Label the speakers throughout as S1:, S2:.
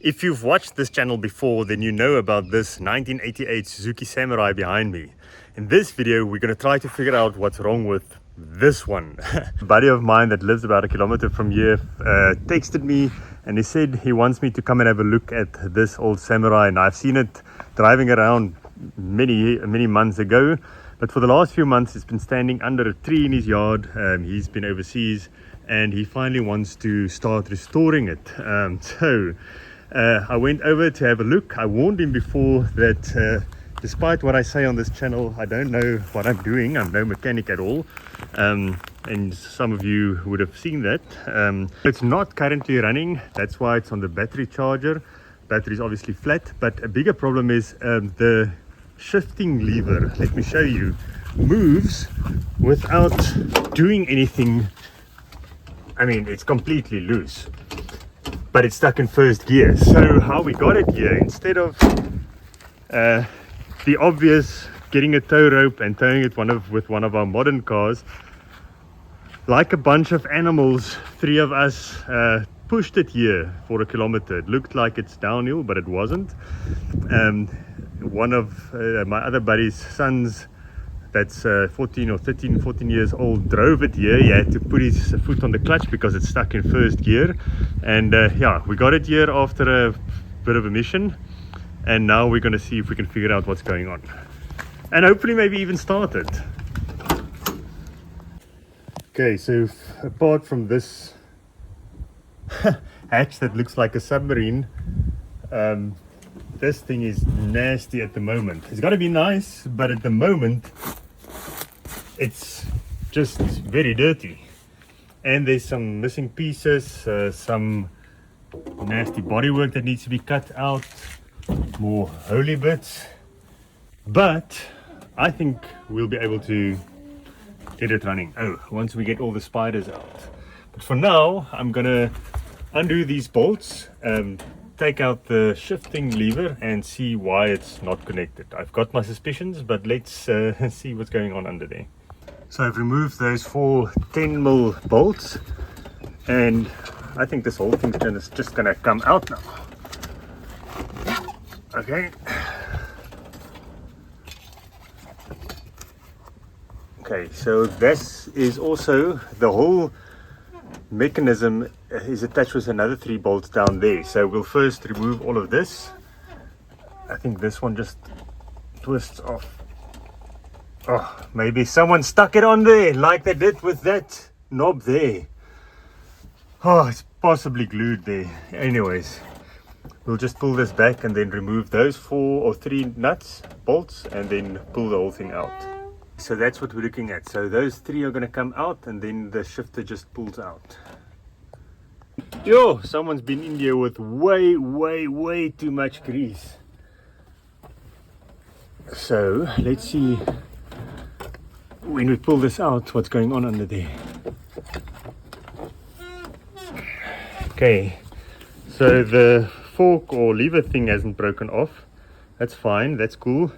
S1: If you've watched this channel before, then you know about this 1988 Suzuki Samurai behind me. In this video, we're going to try to figure out what's wrong with this one. A buddy of mine that lives about a kilometer from here texted me and he said he wants me to come and have a look at this old Samurai, and I've seen it driving around many months ago, but for the last few months it's been standing under a tree in his yard. He's been overseas and he finally wants to start restoring it. I went over to have a look. I warned him before that despite what I say on this channel, I don't know what I'm doing. I'm no mechanic at all, and some of you would have seen that. It's not currently running, that's why it's on the battery charger. Battery is obviously flat, but a bigger problem is the shifting lever, let me show you, moves without doing anything. I mean, it's completely loose, but it's stuck in first gear. So how we got it here, instead of the obvious getting a tow rope and towing it with one of our modern cars, like a bunch of animals, three of us pushed it here for a kilometer. It looked like it's downhill, but it wasn't. One of my other buddy's sons, that's 14 years old, drove it here. He had to put his foot on the clutch because it's stuck in first gear. And yeah, we got it here after a bit of a mission, and now we're going to see if we can figure out what's going on and hopefully maybe even start it. Okay, so apart from this hatch that looks like a submarine, this thing is nasty at the moment. It's got to be nice, but at the moment it's just very dirty, and there's some missing pieces, some nasty bodywork that needs to be cut out, more holy bits, but I think we'll be able to get it running once we get all the spiders out. But for now, I'm gonna undo these bolts, take out the shifting lever and see why it's not connected. I've got my suspicions, but let's see what's going on under there. So I've removed those 4 10mm bolts, and I think this whole thing's just gonna come out now. Okay. Okay, so this is also, the whole mechanism is attached with another 3 bolts down there. So we'll first remove all of this. I think this one just twists off. Oh, maybe someone stuck it on there like they did with that knob there. Oh, it's possibly glued there. Anyways, we'll just pull this back and then remove those 4 or 3 nuts, bolts, and then pull the whole thing out. So that's what we're looking at. So those 3 are going to come out, and then the shifter just pulls out. Yo, someone's been in here with way too much grease. So let's see when we pull this out what's going on under there. Okay, so the fork or lever thing hasn't broken off. That's fine, that's cool.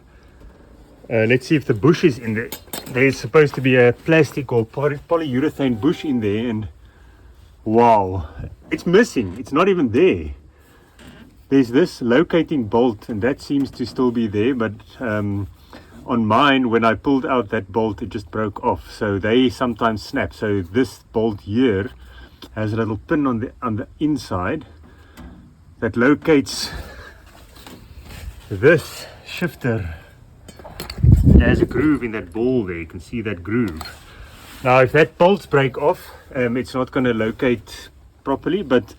S1: Let's see if the bush is in there. There's supposed to be a plastic or polyurethane bush in there, and wow, it's missing. It's not even there. There's this locating bolt, and that seems to still be there, but on mine, when I pulled out that bolt, it just broke off. So they sometimes snap. So this bolt here has a little pin on the inside that locates this shifter. It has a groove in that ball there. You can see that groove. Now if that bolts break off, it's not going to locate properly, but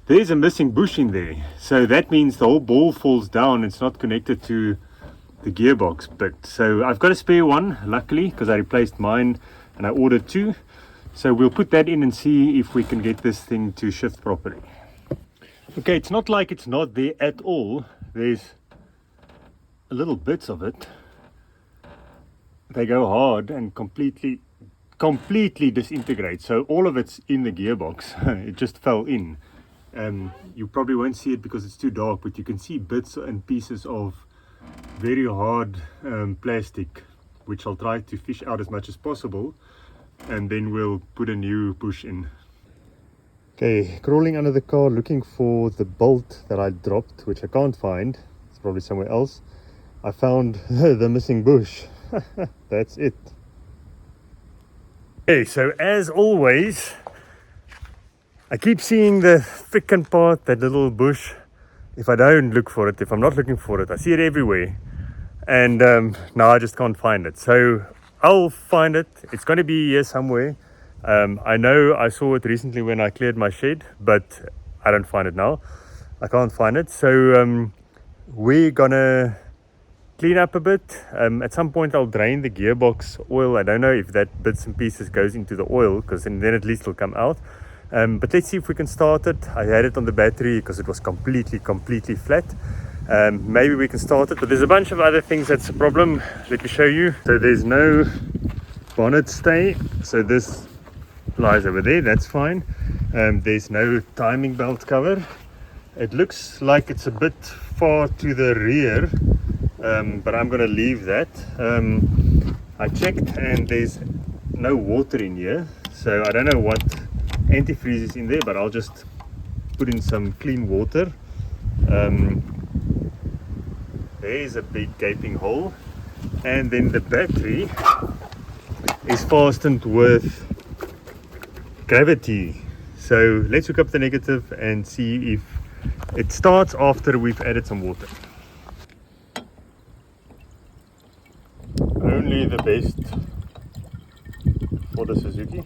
S1: there's a missing bush in there, so that means the whole ball falls down. It's not connected to the gearbox. But so I've got a spare one, luckily, because I replaced mine and I ordered 2. So we'll put that in and see if we can get this thing to shift properly. Okay, it's not like it's not there at all. There's a little bits of it. They go hard and completely disintegrate. So all of it's in the gearbox. It just fell in. You probably won't see it because it's too dark, but you can see bits and pieces of very hard plastic, which I'll try to fish out as much as possible, and then we'll put a new bush in. Okay, crawling under the car looking for the bolt that I dropped, which I can't find. It's probably somewhere else. I found the missing bush. That's it. Okay, so as always, I keep seeing the frickin' part, that little bush. If I don't look for it, if I'm not looking for it, I see it everywhere. And now I just can't find it. So I'll find it. It's going to be here somewhere. I know I saw it recently when I cleared my shed, but I don't find it now. I can't find it. So we're gonna clean up a bit. At some point I'll drain the gearbox oil. I don't know if that bits and pieces goes into the oil, because then at least it'll come out. But let's see if we can start it. I had it on the battery because it was completely flat. Maybe we can start it, but there's a bunch of other things that's a problem. Let me show you. So there's no bonnet stay, so this lies over there, that's fine. There's no timing belt cover. It looks like it's a bit far to the rear, but I'm gonna leave that. I checked and there's no water in here, so I don't know what antifreeze is in there, but I'll just put in some clean water. There's a big gaping hole, and then the battery is fastened with gravity. So let's hook up the negative and see if it starts after we've added some water. Only the best for the Suzuki.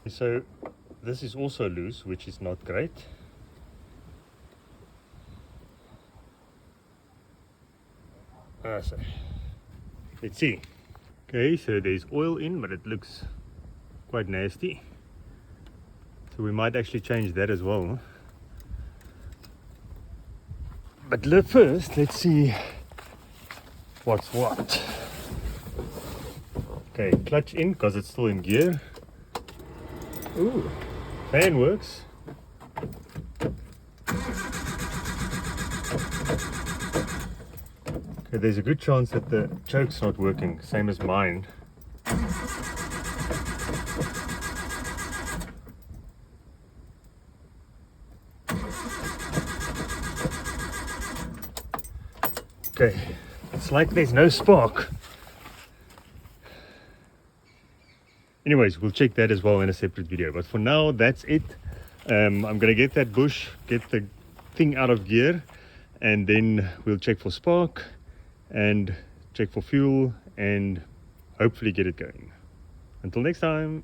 S1: So this is also loose, which is not great. So let's see. Okay, so there's oil in, but it looks quite nasty. So we might actually change that as well. But first, let's see what's what. Okay, clutch in because it's still in gear. Ooh, fan works. Okay, there's a good chance that the choke's not working, same as mine. Okay, it's like there's no spark. Anyways, we'll check that as well in a separate video, but for now that's it. I'm gonna get that bush, get the thing out of gear, and then we'll check for spark and check for fuel and hopefully get it going. Until next time.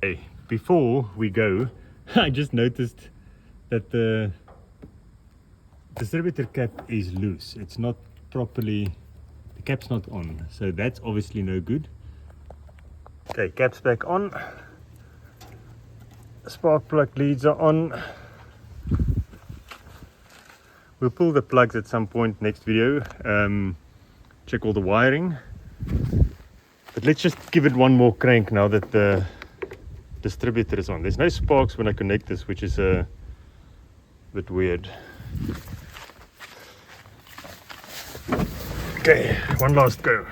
S1: Hey, before we go, I just noticed that the distributor cap is loose. It's not properly, the cap's not on, so that's obviously no good. Okay, cap's back on, spark plug leads are on. We'll pull the plugs at some point next video, check all the wiring, but let's just give it one more crank now that the distributor is on. There's no sparks when I connect this, which is a bit weird. Okay, one last go.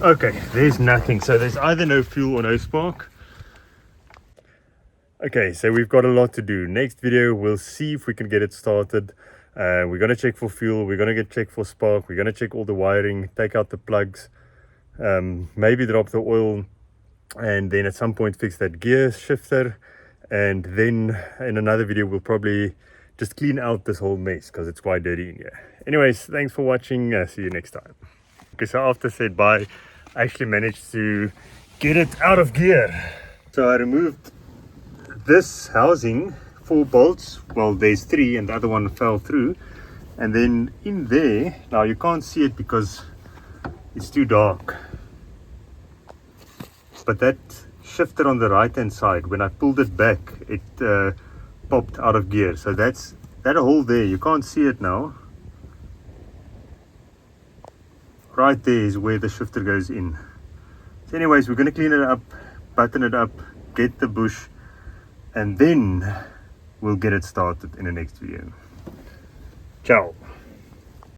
S1: Okay, there's nothing, so there's either no fuel or no spark. Okay, so we've got a lot to do. Next video, we'll see if we can get it started. We're going to check for fuel, we're going to check for spark, we're going to check all the wiring, take out the plugs, maybe drop the oil, and then at some point fix that gear shifter. And then in another video, we'll probably just clean out this whole mess because it's quite dirty in here. Anyways, thanks for watching. See you next time. Okay, so after I said bye, I actually managed to get it out of gear. So I removed this housing, 4 bolts, well there's 3 and the other one fell through, and then in there, now you can't see it because it's too dark, but that shifter on the right hand side, when I pulled it back, it popped out of gear. So that's that hole there, you can't see it now. Right there is where the shifter goes in. So anyways, we're going to clean it up, button it up, get the bush, and then we'll get it started in the next video. Ciao.